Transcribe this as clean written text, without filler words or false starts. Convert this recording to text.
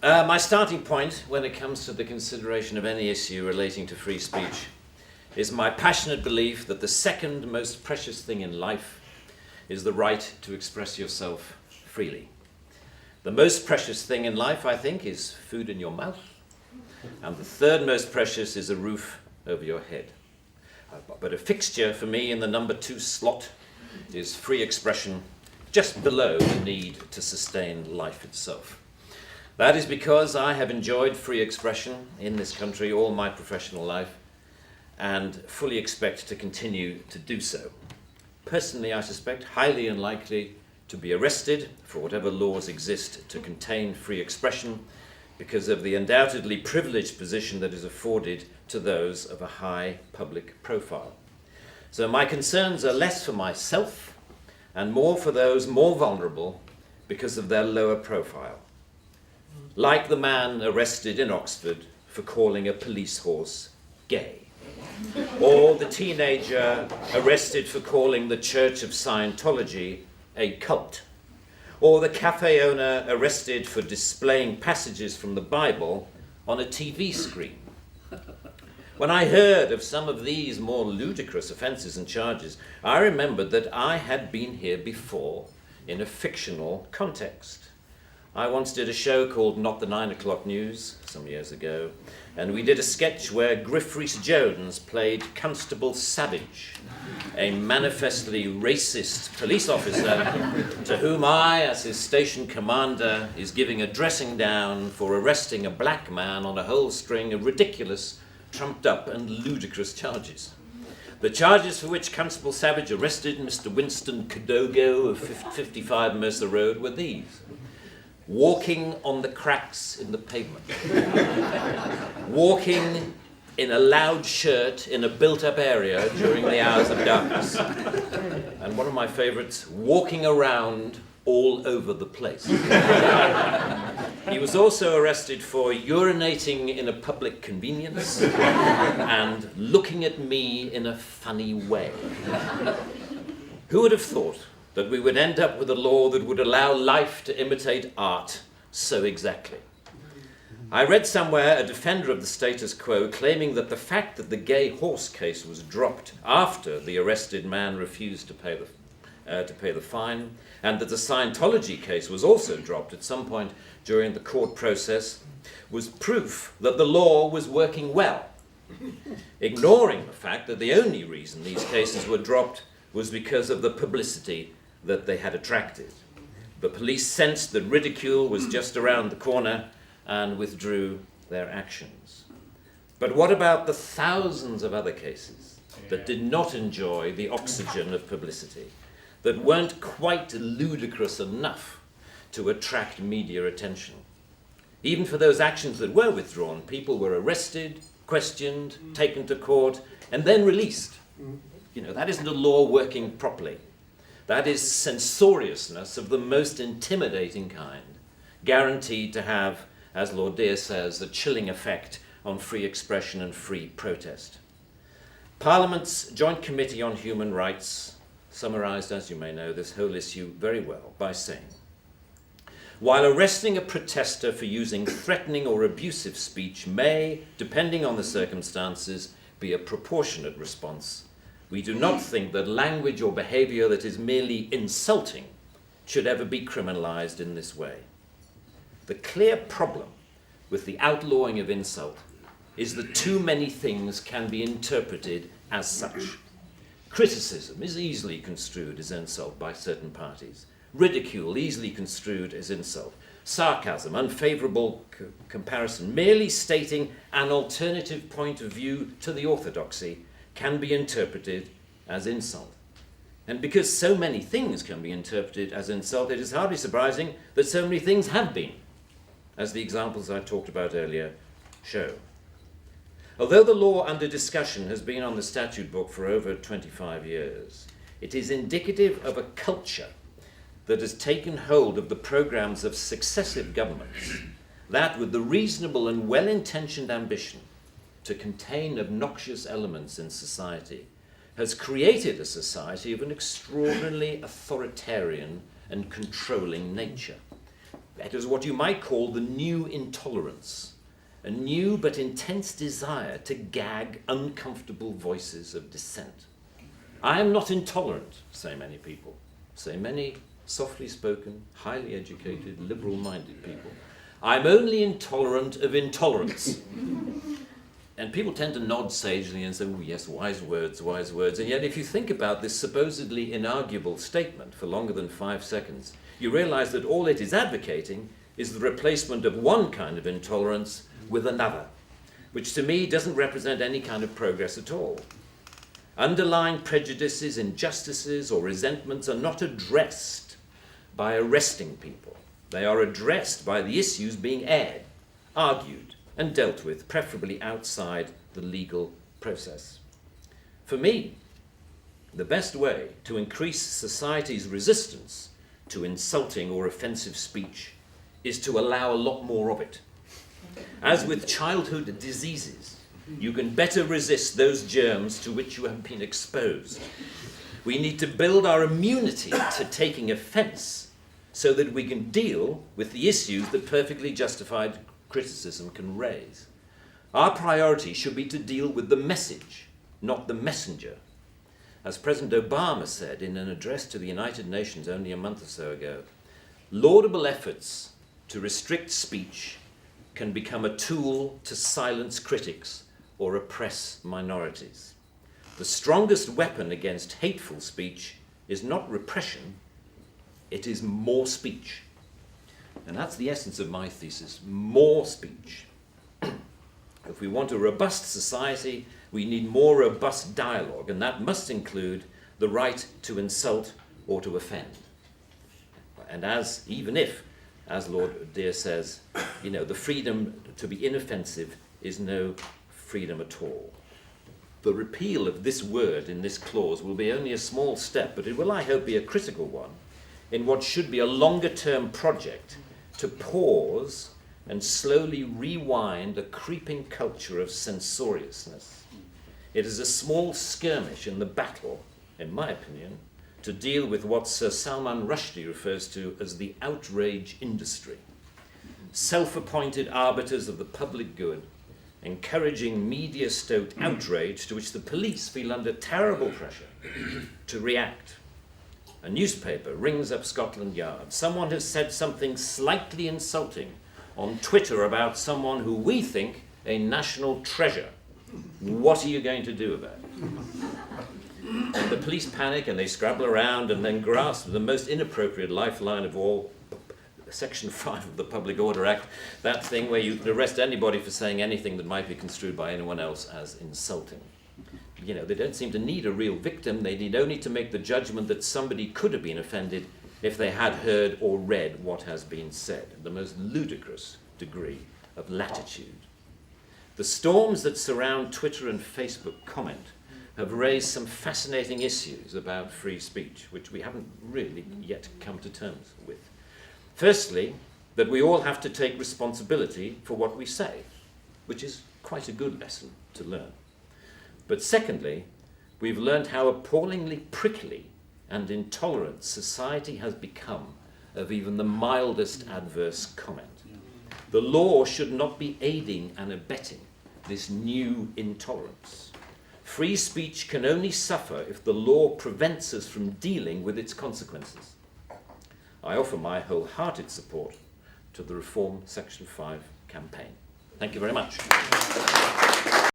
My starting point when it comes to the consideration of any issue relating to free speech is my passionate belief that the second most precious thing in life is the right to express yourself freely. The most precious thing in life, I think, is food in your mouth, and the third most precious is a roof over your head. But a fixture for me in the number 2 slot is free expression, just below the need to sustain life itself. That is because I have enjoyed free expression in this country all my professional life and fully expect to continue to do so. Personally, I suspect highly unlikely to be arrested for whatever laws exist to contain free expression because of the undoubtedly privileged position that is afforded to those of a high public profile. So my concerns are less for myself and more for those more vulnerable because of their lower profile. Like the man arrested in Oxford for calling a police horse gay, or the teenager arrested for calling the Church of Scientology a cult, or the cafe owner arrested for displaying passages from the Bible on a TV screen. When I heard of some of these more ludicrous offences and charges, I remembered that I had been here before in a fictional context. I once did a show called Not the 9 O'Clock News some years ago, and we did a sketch where Griff Rhys-Jones played Constable Savage, a manifestly racist police officer to whom I, as his station commander, is giving a dressing down for arresting a black man on a whole string of ridiculous, trumped-up and ludicrous charges. The charges for which Constable Savage arrested Mr. Winston Kadogo of 55 Mercer Road were these: walking on the cracks in the pavement, walking in a loud shirt in a built-up area during the hours of darkness, and one of my favourites, walking around all over the place. He was also arrested for urinating in a public convenience and looking at me in a funny way. Who would have thought that we would end up with a law that would allow life to imitate art so exactly? I read somewhere a defender of the status quo claiming that the fact that the gay horse case was dropped after the arrested man refused to pay the fine, and that the Scientology case was also dropped at some point during the court process, was proof that the law was working well, ignoring the fact that the only reason these cases were dropped was because of the publicity that they had attracted. The police sensed that ridicule was just around the corner and withdrew their actions. But what about the thousands of other cases that did not enjoy the oxygen of publicity, that weren't quite ludicrous enough to attract media attention? Even for those actions that were withdrawn, people were arrested, questioned, taken to court, and then released. That isn't a law working properly. That is censoriousness of the most intimidating kind, guaranteed to have, as Lord Dear says, a chilling effect on free expression and free protest. Parliament's Joint Committee on Human Rights summarised, as you may know, this whole issue very well by saying, while arresting a protester for using threatening or abusive speech may, depending on the circumstances, be a proportionate response, we do not think that language or behaviour that is merely insulting should ever be criminalised in this way. The clear problem with the outlawing of insult is that too many things can be interpreted as such. Criticism is easily construed as insult by certain parties. Ridicule easily construed as insult. Sarcasm, unfavourable comparison, merely stating an alternative point of view to the orthodoxy can be interpreted as insult. And because so many things can be interpreted as insult, it is hardly surprising that so many things have been, as the examples I talked about earlier show. Although the law under discussion has been on the statute book for over 25 years, it is indicative of a culture that has taken hold of the programs of successive governments, that with the reasonable and well-intentioned ambition to contain obnoxious elements in society, has created a society of an extraordinarily authoritarian and controlling nature. It is what you might call the new intolerance, a new but intense desire to gag uncomfortable voices of dissent. I am not intolerant, say many people, say many softly spoken, highly educated, liberal-minded people. I'm only intolerant of intolerance. And people tend to nod sagely and say, oh yes, wise words, wise words. And yet if you think about this supposedly inarguable statement for longer than 5 seconds, you realize that all it is advocating is the replacement of one kind of intolerance with another, which to me doesn't represent any kind of progress at all. Underlying prejudices, injustices, or resentments are not addressed by arresting people. They are addressed by the issues being aired, argued, and dealt with, preferably outside the legal process. For me, the best way to increase society's resistance to insulting or offensive speech is to allow a lot more of it. As with childhood diseases, you can better resist those germs to which you have been exposed. We need to build our immunity to taking offense so that we can deal with the issues that perfectly justified criticism can raise. Our priority should be to deal with the message, not the messenger. As President Obama said in an address to the United Nations only a month or so ago, laudable efforts to restrict speech can become a tool to silence critics or oppress minorities. The strongest weapon against hateful speech is not repression, it is more speech. And that's the essence of my thesis, more speech. If we want a robust society, we need more robust dialogue, and that must include the right to insult or to offend. And even if, as Lord Dear says, the freedom to be inoffensive is no freedom at all. The repeal of this word in this clause will be only a small step, but it will, I hope, be a critical one in what should be a longer-term project to pause and slowly rewind a creeping culture of censoriousness. It is a small skirmish in the battle, in my opinion, to deal with what Sir Salman Rushdie refers to as the outrage industry. Self-appointed arbiters of the public good, encouraging media-stoked outrage to which the police feel under terrible pressure to react. A newspaper rings up Scotland Yard. Someone has said something slightly insulting on Twitter about someone who we think a national treasure. What are you going to do about it? And the police panic and they scrabble around and then grasp the most inappropriate lifeline of all, Section 5 of the Public Order Act, that thing where you can arrest anybody for saying anything that might be construed by anyone else as insulting. They don't seem to need a real victim. They need only to make the judgment that somebody could have been offended if they had heard or read what has been said. The most ludicrous degree of latitude. The storms that surround Twitter and Facebook comment have raised some fascinating issues about free speech, which we haven't really yet come to terms with. Firstly, that we all have to take responsibility for what we say, which is quite a good lesson to learn. But secondly, we've learned how appallingly prickly and intolerant society has become of even the mildest adverse comment. The law should not be aiding and abetting this new intolerance. Free speech can only suffer if the law prevents us from dealing with its consequences. I offer my wholehearted support to the Reform Section 5 campaign. Thank you very much.